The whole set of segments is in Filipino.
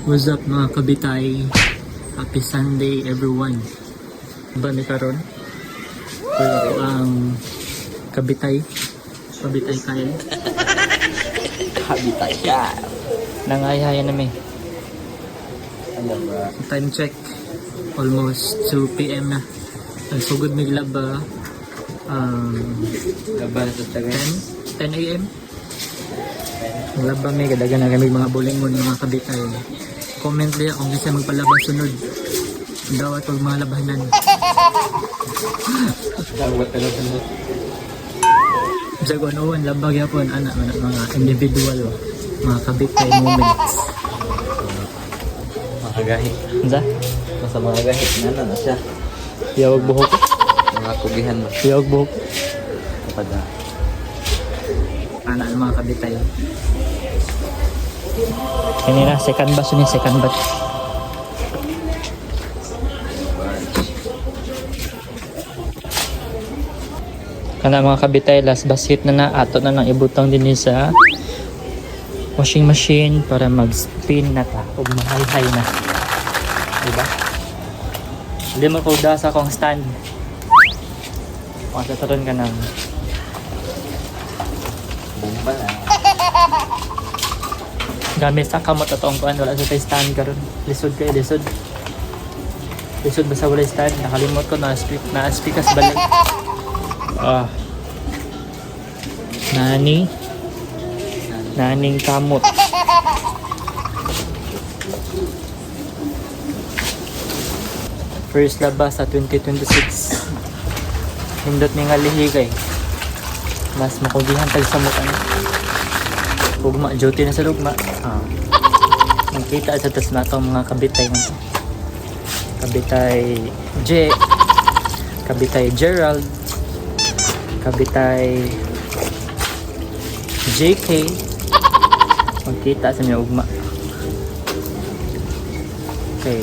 What's up mga kabitay? Happy Sunday everyone. Ba ni karon? Ang kabitay. Kabitay kayo. Kabitay ka. Nangayaya namin. Ano ba? Time check. Almost 2 PM na. Ang sugod may laba. Laban sa tagan. 10 AM. Ang laba may kadagan na kami mga bulingon mga kabitay. Comment liya kung kasi magpalabas sunod. Dawat pag mga labanan. Dawat ka na sunod. Jagon owan labag yapon anak mga individual mga kabitay moments. Makagahi. Unsa? Masa mga gahit na siya. Yawag buhok. Mga kugihan mo. Yawag buhok. Kapag na. Anak ng mga kabitay. Kanina second batch ni second batch. Kana mga kabitay last basket na ato na nang ibutang din sa washing machine para mag-spin na ta ug mahay-hay na. Diba? Hindi mo ko sa akong stand. Makasataron ka ng Bomba na. gamit sa kamot at ang kuan wala sa tay stand karon. Lisod kay lisod. Lisod basta wala stand. Nakalimot ko na speakers balag. Naning kamot. First labas sa 2026. Hindot ni nga lihigay. Mas makugihan tag sa mukha niya. Ugma, duty na sa lugma. Nakita sa tas na itong mga kabitay mo. Kabitay J. Kabitay Gerald. Kabitay JK. Magkita sa mga ugma. Okay.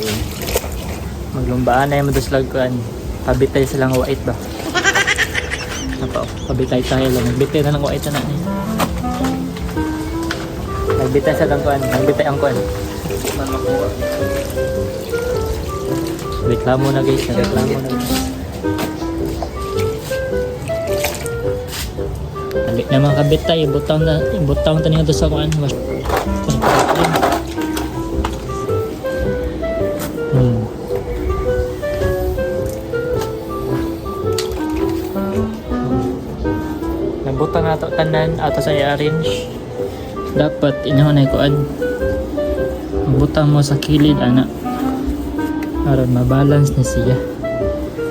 Maglumbaan na yung maduslag ko. Kabitay silang white ba? Kabitay tayo lang. Nagbitay na ng white na na. Nagbitay sa lang kuan. Nagbitay ang kuan. Man makuha. Reklamo na guys. Reklamo na guys. Balik na mga kabitay. Ibutang ta niya sa kuan. Nabutang nato tanan ato sa i-arrange. Dapat inahon ay kuan. Magbutang mo sa kilid ana. Aron mabalance na siya.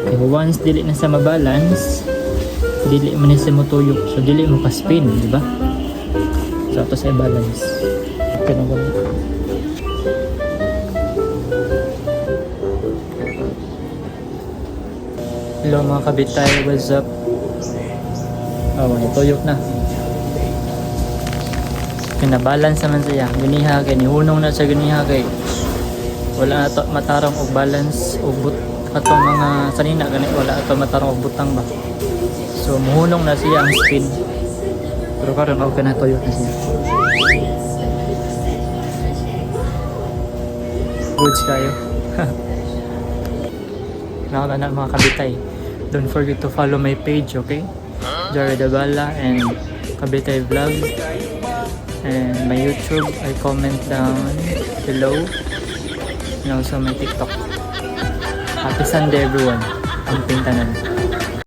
Kaya once dili na sa mabalance, dili man na siya motuyok. So dili mo ka-spin, di ba? So ato sa i-balance. Okay na ba? Hello mga kabitay, what's up? Tuyok na. Kinabalance naman siya. Ganiha kay nihunong na sa ganiha kay wala ato matarong og balance og atong mga sanina gani wala ato matarong og butang ba. So muhunong na siya ang spin. Pero karon okay na tuyok na siya. Goods kayo. Nakaka na mga kabitay. Don't forget to follow my page, okay? Jared Abala and Kabitay Vlog. And my YouTube, I comment down below. And also my TikTok. Happy Sunday everyone. Ang pintanan.